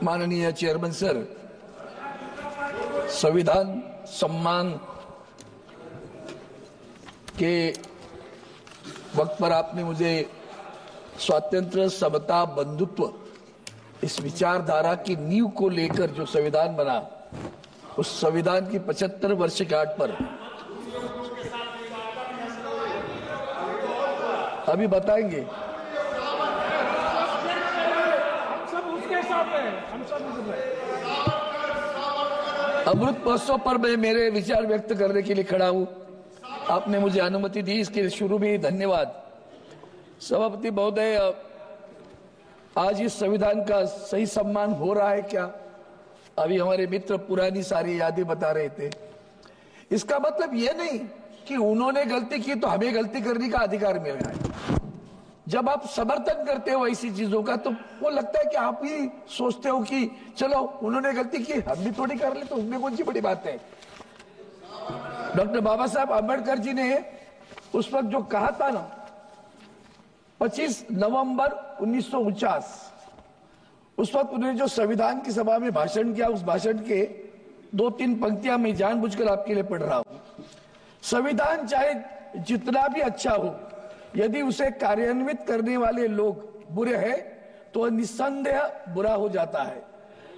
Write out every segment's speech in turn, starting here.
माननीय chairman sir, संविधान सम्मान के वक्त पर आपने मुझे स्वातंत्र्य, समता, बंधुत्व इस विचारधारा की नींव को लेकर जो संविधान बना, उस संविधान की 75 वर्षगांठ पर अभी बताएंगे। अमृत महोत्सव पर मैं मेरे विचार व्यक्त करने के लिए खड़ा हूं। आपने मुझे अनुमति दी, इसके लिए शुरू में ही धन्यवाद। सभापति महोदय, आज इस संविधान का सही सम्मान हो रहा है क्या? अभी हमारे मित्र पुरानी सारी यादें बता रहे थे। इसका मतलब ये नहीं कि उन्होंने गलती की तो हमें गलती करने का अधिकार मिल रहा है। जब आप समर्थन करते हो ऐसी चीजों का, तो वो लगता है कि आप ही सोचते हो कि चलो उन्होंने गलती की, हम भी थोड़ी कर ले, तो उसमें कौन सी बड़ी बात है। डॉक्टर बाबा साहब अम्बेडकर जी ने उस वक्त जो कहा था ना, 25 नवंबर 1949, उस वक्त उन्होंने जो संविधान की सभा में भाषण किया, उस भाषण के 2-3 पंक्तियां मैं जानबूझकर आपके लिए पढ़ रहा हूं। संविधान चाहे जितना भी अच्छा हो, यदि उसे कार्यान्वित करने वाले लोग बुरे हैं तो निस्संदेह बुरा हो जाता है।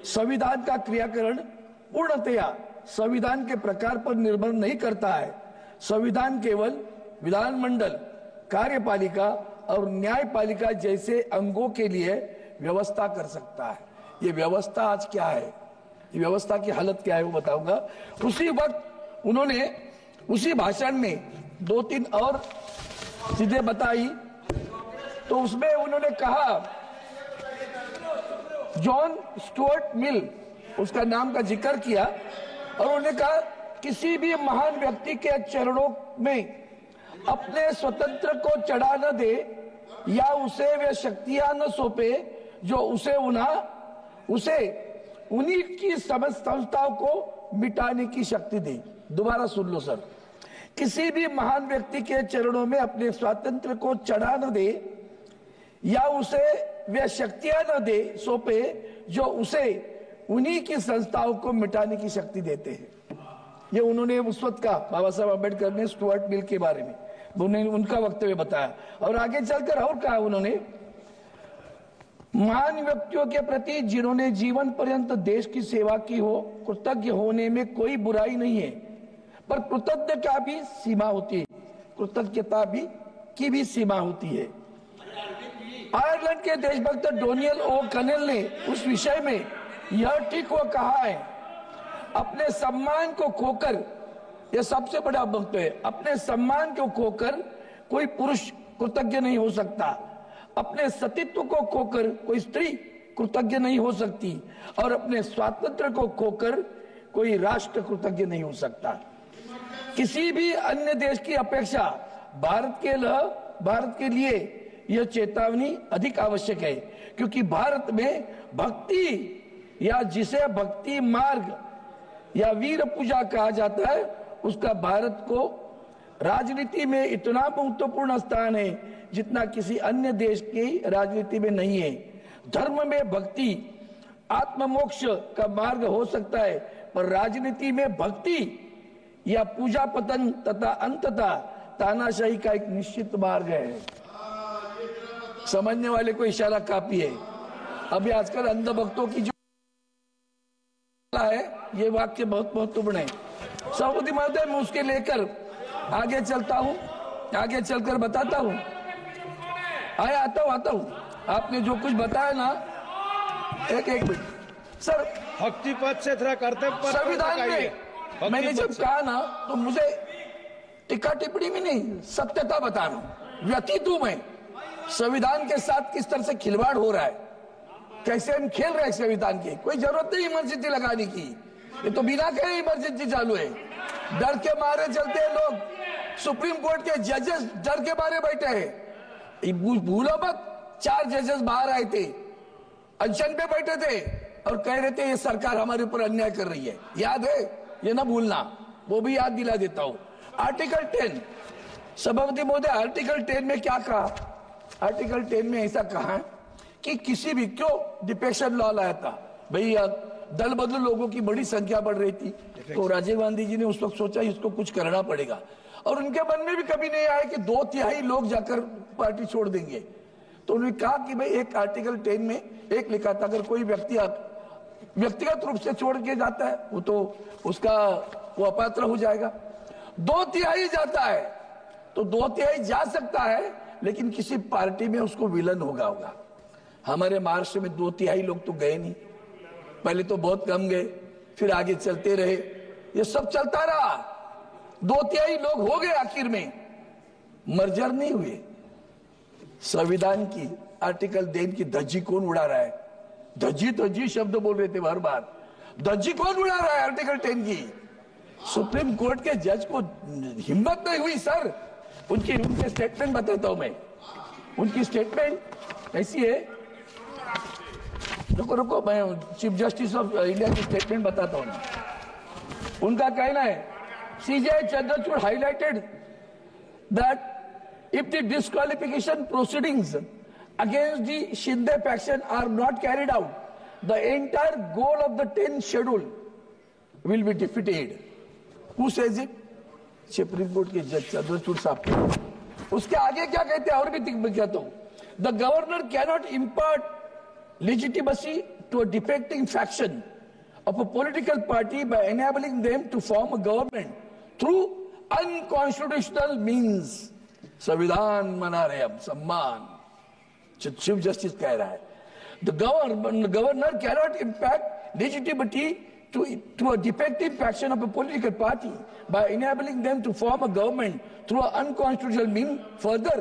संविधान का क्रियाकरण पूर्णतया संविधान के प्रकार पर निर्भर नहीं करता है। संविधान केवल विधानमंडल, कार्यपालिका और न्यायपालिका जैसे अंगों के लिए व्यवस्था कर सकता है। ये व्यवस्था आज क्या है, ये व्यवस्था की हालत क्या है, वो बताऊंगा। उसी वक्त उन्होंने उसी भाषण में 2-3 और चीजें बताई। तो उसमें उन्होंने कहा, जॉन स्टुअर्ट मिल, उसका नाम का जिक्र किया, और उन्होंने कहा किसी भी महान व्यक्ति के चरणों में अपने स्वतंत्र को चढ़ा न दे या उसे वे शक्तियां न सौंपे जो उसे उन्हीं की समस्त संस्थाओं को मिटाने की शक्ति दे। दोबारा सुन लो सर, किसी भी महान व्यक्ति के चरणों में अपने स्वातंत्र को चढ़ा न दे या उसे वे शक्तियां न दे सौंपे जो उसे उन्हीं की संस्थाओं को मिटाने की शक्ति देते हैं। ये उन्होंने उस वक्त कहा, बाबा साहब अम्बेडकर ने स्टुअर्ट मिल के बारे में उन्होंने उनका वक्तव्य बताया। और आगे चलकर और कहा उन्होंने, महान व्यक्तियों के प्रति जिन्होंने जीवन पर्यंत देश की सेवा की हो, कृतज्ञ होने में कोई बुराई नहीं है, पर कृतज्ञता भी सीमा होती है, कृतज्ञता की भी सीमा होती है। आयरलैंड के देशभक्त डोनियल ओ कनेल ने उस विषय में यह ठीक वो कहा है, अपने सम्मान को खोकर, यह सबसे बड़ा वक्तव्य है, अपने सम्मान को खोकर कोई पुरुष कृतज्ञ नहीं हो सकता, अपने सतीत्व को खोकर कोई स्त्री कृतज्ञ नहीं हो सकती, और अपने स्वातंत्र्य को खोकर कोई राष्ट्र कृतज्ञ नहीं हो सकता। किसी भी अन्य देश की अपेक्षा भारत के लिए यह चेतावनी अधिक आवश्यक है, क्योंकि भारत में भक्ति, या जिसे भक्ति मार्ग या वीर पूजा कहा जाता है, उसका भारत को राजनीति में इतना महत्वपूर्ण स्थान है जितना किसी अन्य देश की राजनीति में नहीं है। धर्म में भक्ति आत्ममोक्ष का मार्ग हो सकता है, पर राजनीति में भक्ति या पूजा पतन तथा अंततः तानाशाही का एक निश्चित मार्ग है। समझने वाले को इशारा काफी है। अभी आजकल अंधभक्तों की जो है, ये वाक्य बहुत महत्वपूर्ण है। सभापति महोदय, मैं उसके लेकर आगे चलता हूं, आगे चलकर बताता हूं। आता हूं। आपने जो कुछ बताया ना, एक मिनट सर, भक्ति पद से थोड़ा कर्तव्य संविधान में मैंने जब कहा ना, तो मुझे टिक्का टिप्पणी में नहीं, सत्यता बता रहा हूं। व्यतीत हूं मैं, संविधान के साथ किस तरह से खिलवाड़ हो रहा है, कैसे हम खेल रहे हैं संविधान की। कोई जरूरत नहीं इमरजेंसी लगाने की, ये तो बिना कहे इमरजेंसी चालू है। डर के मारे चलते हैं लोग, सुप्रीम कोर्ट के जजेस डर के मारे बैठे हैं। भूलो मत, 4 जजेस बाहर आए थे, अनशन पे बैठे थे और कह रहे थे ये सरकार हमारे ऊपर अन्याय कर रही है। याद है, ये ना भूलना, वो भी याद दिला देता हूं। आर्टिकल 10, सभापति महोदय, आर्टिकल 10 में क्या कहा? आर्टिकल 10 में ऐसा कहा कि किसी भी, क्यों डिफेक्शन लॉ लाया था, भाई दल बदल लोगों की बड़ी संख्या बढ़ रही थी, तो राजीव गांधी जी ने उस वक्त सोचा इसको कुछ करना पड़ेगा, और उनके मन में भी कभी नहीं आया कि 2/3 लोग जाकर पार्टी छोड़ देंगे। तो उन्होंने कहा कि भाई एक आर्टिकल 10 में एक लिखा था, अगर कोई व्यक्तिगत रूप से छोड़ के जाता है वो तो वो अपात्र हो जाएगा। 2/3 जाता है तो 2/3 जा सकता है, लेकिन किसी पार्टी में उसको विलन होगा। हमारे महाराष्ट्र में 2/3 लोग तो गए नहीं, पहले तो बहुत कम गए, फिर आगे चलते रहे, ये सब चलता रहा, 2/3 लोग हो गए, आखिर में मर्जर नहीं हुए। संविधान की आर्टिकल 10 की धज्जी कौन उड़ा रहा है? धज्जी शब्द बोल रहे थे हर बार, धज्जी कौन उड़ा रहा है आर्टिकल 10 की? सुप्रीम कोर्ट के जज को हिम्मत नहीं हुई सर। उनके स्टेटमेंट बताता हूं मैं, उनकी स्टेटमेंट ऐसी है, रुको मैं चीफ जस्टिस ऑफ इंडिया की स्टेटमेंट बताता हूं। उनका कहना है, CJ Chandrachud highlighted that if the disqualification proceedings against the Shinde faction are not carried out, the entire goal of the 10th schedule will be defeated. Who says it? Supreme court के जज चंद्रचूड़ साहब। उसके आगे क्या कहते हैं और भी कहता हूं, the governor cannot impart legitimacy to a defecting faction of a political party by enabling them to form a government through unconstitutional means. संविधान मना रहे हम, सम्मान। चीफ जस्टिस कह रहा है, the governor cannot impact legitimacy to a defective faction of a political party by enabling them to form a government through an unconstitutional means. Further,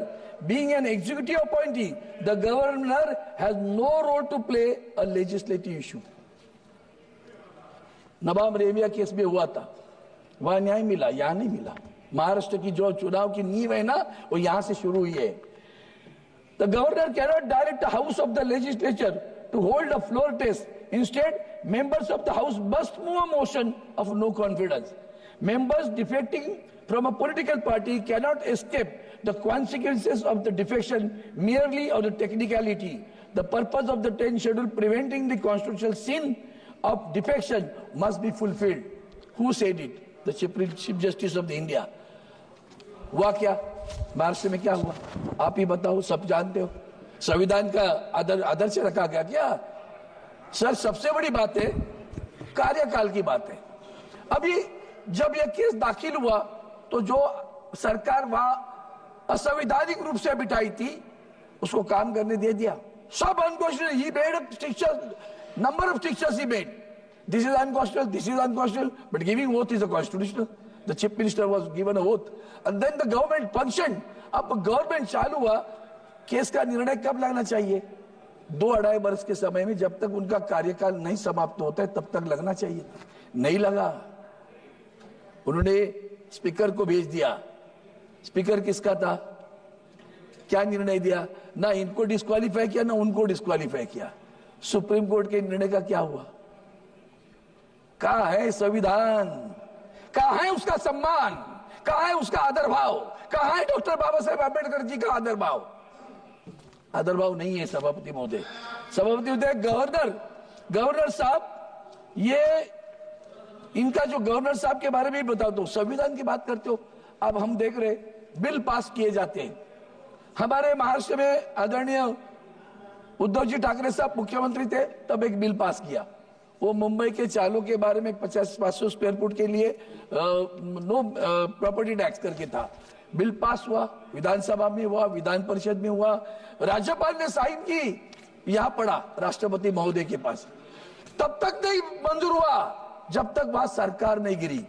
being an executive appointee, the governor has no role to play a legislative issue. Nawab Rebia case में हुआ था, वहां न्याय मिला, यहां नहीं मिला। महाराष्ट्र की जो चुनाव की नींव है ना, वो यहां से शुरू हुई है। The governor cannot direct the house of the legislature to hold a floor test. Instead members of the house must move a motion of no confidence. Members defecting from a political party cannot escape the consequences of the defection merely on a technicality. The purpose of the 10th schedule preventing the constitutional sin of defection must be fulfilled. Who said it? The Chief Justice of the India. हुआ क्या महाराष्ट्र में? क्या हुआ आप ही बताओ, सब जानते हो। संविधान का आदर्श रखा गया क्या? सर सबसे बड़ी बात है कार्यकाल की बात है। अभी जब यह केस दाखिल हुआ तो जो सरकार वहां असंवैधानिक रूप से बिठाई थी उसको काम करने दे दिया। सब unconstitutional, he made stricture number of strictures he made, this is unconstitutional, this is unconstitutional, but giving oath is a constitutional. The chief minister was given a oath and then the government function. अब government चालू हुआ, case का निर्णय कब लगना चाहिए? 2-2.5 वर्ष के समय में, जब तक उनका कार्यकाल नहीं समाप्त होता है तब तक लगना चाहिए। नहीं लगा, उन्होंने स्पीकर को भेज दिया। स्पीकर किसका था? क्या निर्णय दिया? ना इनको डिस्क्वालीफाई किया ना उनको डिस्क्वालीफाई किया। सुप्रीम कोर्ट के निर्णय का क्या हुआ? कहां है संविधान? कहां है उसका सम्मान? कहां है उसका आदर भाव? कहां है डॉक्टर बाबा साहेब आंबेडकर जी का आदर भाव? आदर भाव नहीं है सभापति महोदय। सभापति महोदय, गवर्नर साहब, ये इनका जो गवर्नर साहब के बारे में बताओ तो संविधान की बात करते हो। अब हम देख रहे बिल पास किए जाते हैं। हमारे महाराष्ट्र में आदरणीय उद्धव जी ठाकरे साहब मुख्यमंत्री थे, तब एक बिल पास किया, वो मुंबई के चालों के बारे में 50-500 स्क्वायर फुट के लिए नो प्रॉपर्टी टैक्स करके था। बिल पास हुआ, विधानसभा में हुआ, विधान परिषद में हुआ, राज्यपाल ने साइन की, यहां पड़ा राष्ट्रपति महोदय के पास। तब तक नहीं मंजूर हुआ जब तक वहां सरकार नहीं गिरी।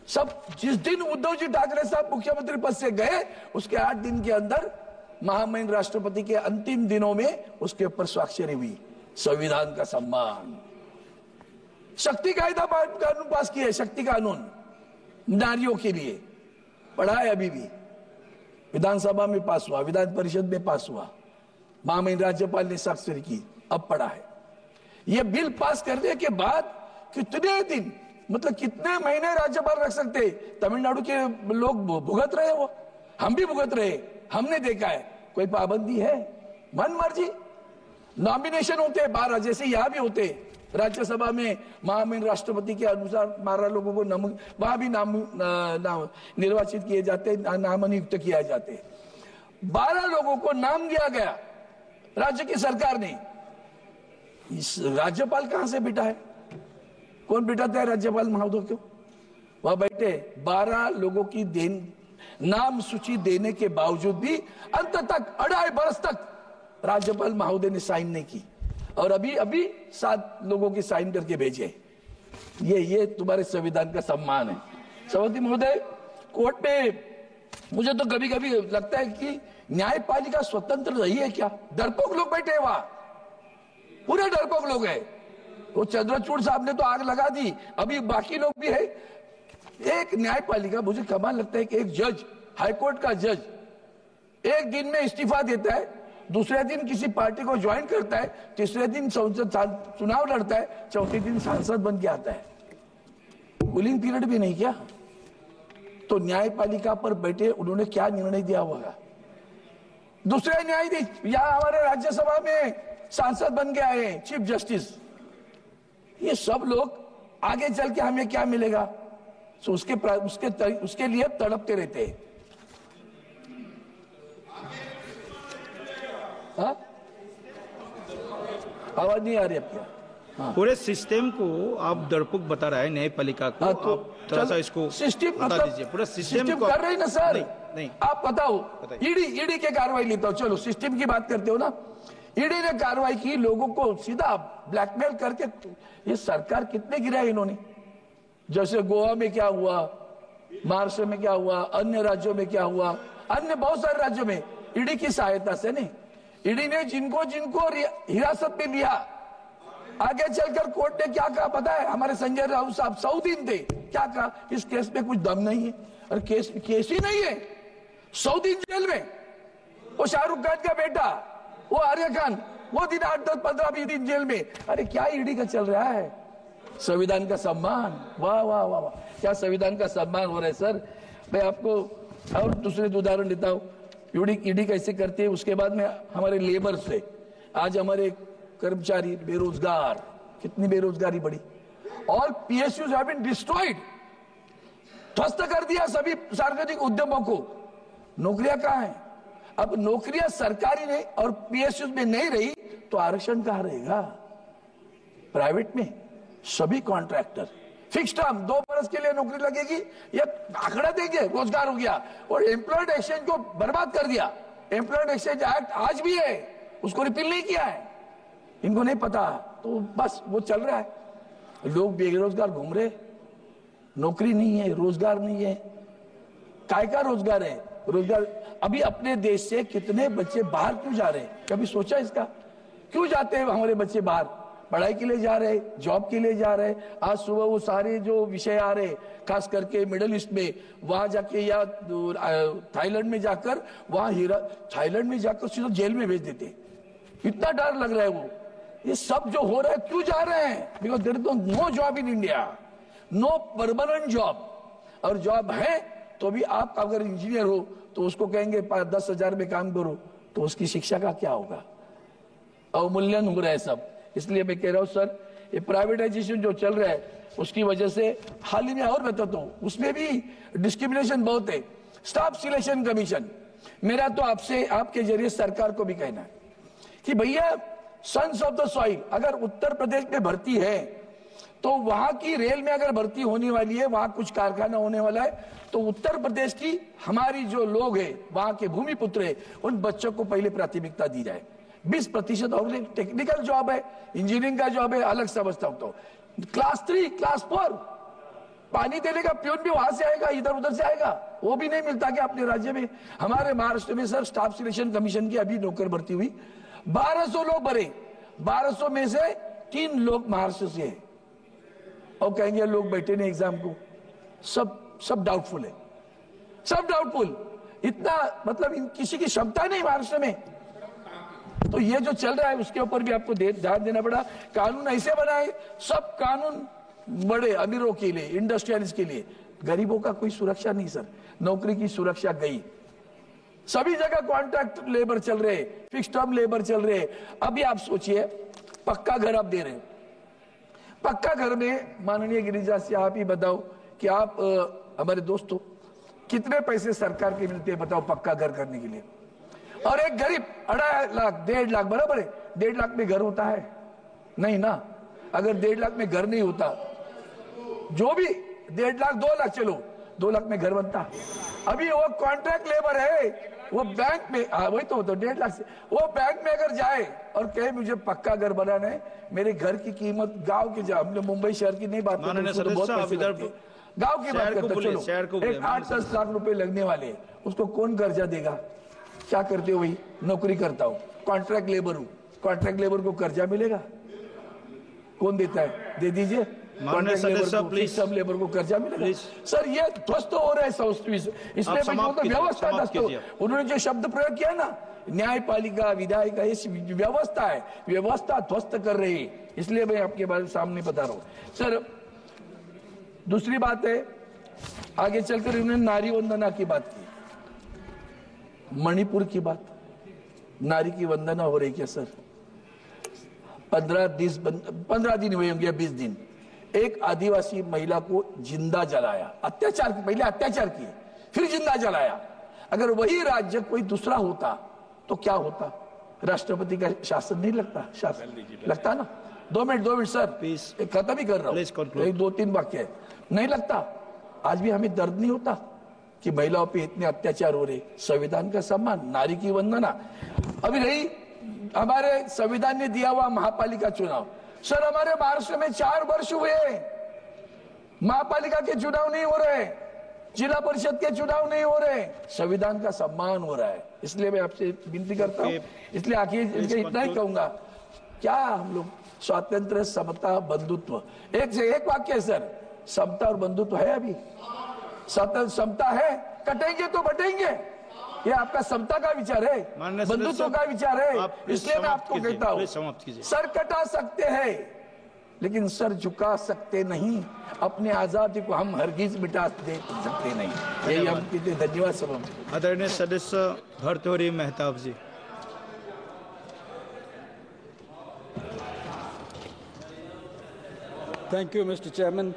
सब जिस दिन उद्धव जी ठाकरे साहब मुख्यमंत्री पद से गए उसके 8 दिन के अंदर महामहिम राष्ट्रपति के अंतिम दिनों में उसके ऊपर स्वाक्षरी हुई। संविधान का सम्मान। शक्ति कायदा कानून पास किया है, शक्ति कानून नारियों के लिए पढ़ा है, अभी भी विधानसभा में पास हुआ, विधान परिषद में पास हुआ, महामहिम राज्यपाल ने स्वाक्षरी की, अब पढ़ा है। यह बिल पास करने के बाद कितने दिन, मतलब कितने महीने राज्यपाल रख सकते? तमिलनाडु के लोग भुगत रहे, वो हम भी भुगत रहे, हमने देखा है। कोई पाबंदी है? मन मर्जी नॉमिनेशन होते 12, जैसे यहां भी होते, राज्यसभा में महामहिम राष्ट्रपति के अनुसार 12 लोगों को वहां भी निर्वाचित किए जाते, नामनियुक्त किए जाते। 12 लोगों को नाम दिया गया राज्य की सरकार ने। राज्यपाल कहां से बिठा है? कौन बिठाता है राज्यपाल महोदय को? वहां बैठे 12 लोगों की नाम सूची देने के बावजूद भी अंत तक 2.5 बरस तक राज्यपाल महोदय ने साइन नहीं की, और अभी 7 लोगों की साइन करके भेजे। ये तुम्हारे संविधान का सम्मान है। सभापति महोदय, कोर्ट में मुझे तो कभी कभी लगता है कि न्यायपालिका स्वतंत्र रही है क्या? डरपोक लोग बैठे हैं वहां, पूरे डरपोक लोग हैं। वो चंद्रचूड़ साहब ने तो आग लगा दी, अभी बाकी लोग भी है। एक न्यायपालिका, मुझे कमाल लगता है कि एक जज, हाईकोर्ट का जज, एक दिन में इस्तीफा देता है, दूसरे दिन किसी पार्टी को ज्वाइन करता है, तीसरे दिन संसद चुनाव लड़ता है, चौथे दिन सांसद बन के आता है। कूलिंग पीरियड भी नहीं किया। तो न्यायपालिका पर बैठे उन्होंने क्या निर्णय दिया होगा? दूसरे न्यायाधीश यहाँ हमारे राज्यसभा में सांसद बन के आए, चीफ जस्टिस। ये सब लोग आगे चल के हमें क्या मिलेगा, तो उसके लिए तड़पते रहते हैं। आवाज नहीं आ रही आपकी? हाँ। पूरे सिस्टम को आप डरपोक बता रहे हैं न्यायपालिका को। हाँ, तो थोड़ा सा इसको सिस्टम बता दीजिए। पूरा सिस्टम को कर रहे ना सर? नहीं। आप बताओ, ईडी के कार्रवाई लेता हूं। चलो सिस्टम की बात करते हो ना। ईडी ने कार्रवाई की, लोगों को सीधा ब्लैकमेल करके। ये सरकार कितने गिराए इन्होंने? जैसे गोवा में क्या हुआ, महाराष्ट्र में क्या हुआ, अन्य राज्यों में क्या हुआ, अन्य बहुत सारे राज्यों में ईडी की सहायता से नहीं। ईडी ने जिनको हिरासत में लिया, आगे चलकर कोर्ट ने क्या कहा पता है? हमारे संजय राउत साहब 100 दिन थे, क्या कहा? इस केस में कुछ दम नहीं है। अरे केस ही नहीं है, 100 दिन जेल में। वो शाहरुख खान का बेटा, वो आर्य खान, वो दिन 8, 10, 15, 20 दिन जेल में। अरे क्या ईडी का चल रहा है? संविधान का सम्मान, वाह वाह वाह वाह, क्या संविधान का सम्मान हो रहा है सर। मैं आपको और दूसरे उदाहरण देता हूँ। ईडी कैसे करती है, उसके बाद में हमारे लेबर से आज हमारे कर्मचारी बेरोजगार, कितनी बेरोजगारी बढ़ी। All PSUs have been destroyed, ध्वस्त कर दिया सभी सार्वजनिक उद्यमों को। नौकरियां कहां हैं? अब नौकरियां सरकारी नहीं और PSUs में नहीं रही तो आरक्षण कहां रहेगा? प्राइवेट में सभी कॉन्ट्रैक्टर फिक्स टर्म 2 बरस के लिए नौकरी लगेगी, ये आंकड़ा देंगे, रोजगार हो गया। और एम्प्लॉयड एक्सचेंज को बर्बाद कर दिया। एम्प्लॉयड एक्सचेंज एक्ट आज भी है, उसको रिपील नहीं किया है, इनको नहीं पता, तो बस वो चल रहा है। लोग बेरोजगार घूम रहे, नौकरी नहीं है, रोजगार नहीं है। काय का रोजगार है? रोजगार अभी अपने देश से कितने बच्चे बाहर क्यों जा रहे हैं? कभी सोचा इसका? क्यों जाते हैं हमारे बच्चे बाहर? पढ़ाई के लिए जा रहे, जॉब के लिए जा रहे। आज सुबह वो सारे जो विषय आ रहे, खास करके मिडिल ईस्ट में, वहां जाके या थाईलैंड में जाकर, थाईलैंड में जाकर सीधा जेल में भेज देते। इतना डर लग रहा है वो। ये सब जो हो रहा है, क्यों जा रहे हैं? Because there is no job in India, no permanent job. और जॉब है तो भी आप अगर इंजीनियर हो तो उसको कहेंगे 10,000 में काम करो, तो उसकी शिक्षा का क्या होगा? अवमूल्यन हो रहा है सब। इसलिए मैं कह रहा हूं सर, ये प्राइवेटाइजेशन जो चल रहा है उसकी वजह से हाल ही में, और बताता हूं, उसमें भी डिस्क्रिमिनेशन बहुत है। स्टाफ सिलेक्शन कमीशन, मेरा तो आपसे, आपके जरिए सरकार को भी कहना है कि भैया सन्स ऑफ द सॉइल अगर उत्तर प्रदेश में भर्ती है तो वहां की रेल में अगर भर्ती होने वाली है, वहां कुछ कारखाना होने वाला है, तो उत्तर प्रदेश की हमारी जो लोग हैं, वहां के भूमिपुत्र है, उन बच्चों को पहले प्राथमिकता दी जाए। 20% और टेक्निकल जॉब है, इंजीनियरिंग का जॉब है, अलग समझता हूं। तो क्लास 3, क्लास 4 पानी देने का प्यून भी वहां से आएगा, इधर उधर से आएगा, वो भी नहीं मिलता क्या अपने राज्य में? हमारे महाराष्ट्र में सर स्टाफ सिलेक्शन कमीशन की अभी नौकर भर्ती हुई, 1200 लोग भरे, 1200 में से 3 लोग महाराष्ट्र से है। और कहेंगे लोग बैठे नहीं एग्जाम को, सब डाउटफुल है, सब डाउटफुल। इतना मतलब किसी की क्षमता नहीं महाराष्ट्र में। तो ये जो चल रहा है उसके ऊपर भी आपको ध्यान देना पड़ा। कानून ऐसे बनाए, सब कानून बड़े अमीरों के लिए, इंडस्ट्रियलिस्ट के लिए, गरीबों का कोई सुरक्षा नहीं सर। नौकरी की सुरक्षा गई, सभी जगह कॉन्ट्रैक्ट लेबर चल रहे, फिक्स टर्म लेबर चल रहे। अभी आप सोचिए, पक्का घर आप दे रहे, पक्का घर में माननीय गिरिजा से आप ही बताओ कि आप हमारे दोस्तों कितने पैसे सरकार के मिलते हैं बताओ पक्का घर करने के लिए। और एक गरीब 2.5 लाख 1.5 लाख बराबर है, 1.5 लाख में घर होता है नहीं ना। अगर 1.5 लाख में घर नहीं होता, जो भी 1.5 लाख 2 लाख, चलो 2 लाख में घर बनता। अभी वो कॉन्ट्रैक्ट लेबर है, वो बैंक में वही तो 1.5 लाख से वो बैंक में अगर जाए और कहे मुझे पक्का घर बनाना है, मेरे घर की कीमत गांव की, हमने मुंबई शहर की नहीं बात करते, गांव की बात करते, चलो एक 8-10 लाख रुपए लगने वाले, उसको कौन कर्जा देगा? क्या करते हो? वही नौकरी करता हूँ, कॉन्ट्रैक्ट लेबर हूँ, कॉन्ट्रैक्ट लेबर को कर्जा मिलेगा? कौन देता है? दे दीजिए सब लेबर को कर्जा मिलेगा। सर ये ध्वस्त हो रहा है, इसलिए व्यवस्था ध्वस्त हो। उन्होंने जो शब्द प्रयोग किया ना, न्यायपालिका विधायिका, ये व्यवस्था है, व्यवस्था ध्वस्त कर रही है, इसलिए मैं आपके बारे में सामने बता रहा हूँ। सर दूसरी बात है, आगे चलकर उन्होंने नारी वंदना की बात की, मणिपुर की बात, नारी की वंदना हो रही क्या सर? 15 दिन हुए होंगे, 20 दिन, एक आदिवासी महिला को जिंदा जलाया, अत्याचार, पहले अत्याचार किए फिर जिंदा जलाया। अगर वही राज्य कोई दूसरा होता तो क्या होता? राष्ट्रपति का शासन नहीं लगता? शासन लगता ना। 2 मिनट सर, खत्म ही कर रहा हूँ, 1-2-3 वाक्य नहीं लगता। आज भी हमें दर्द नहीं होता कि महिलाओं पे इतने अत्याचार हो रहे? संविधान का सम्मान, नारी की वंदना। अभी रही हमारे संविधान ने दिया हुआ महापालिका चुनाव, सर हमारे महाराष्ट्र में 4 वर्ष हुए, महापालिका के चुनाव नहीं हो रहे, जिला परिषद के चुनाव नहीं हो रहे, संविधान का सम्मान हो रहा है। इसलिए मैं आपसे विनती करता हूँ, इसलिए आखिर इतना ही कहूंगा, क्या हम लोग स्वातंत्र, समता, बंधुत्व, एक वाक्य है सर, समता और बंधुत्व है? अभी समता है, कटेंगे तो बटेंगे, ये आपका समता का विचार है, बंधुत्व का विचार है। इसलिए मैं आपको कहता हूँ, सर कटा सकते हैं लेकिन सर झुका सकते नहीं, अपने आजादी को हम हरगिज मिटा दे सकते नहीं। यही हम कहते। धन्यवाद सब। आदरणीय सदस्य भर्तृहरि मेहताब जी। Thank you, Mr. Chairman.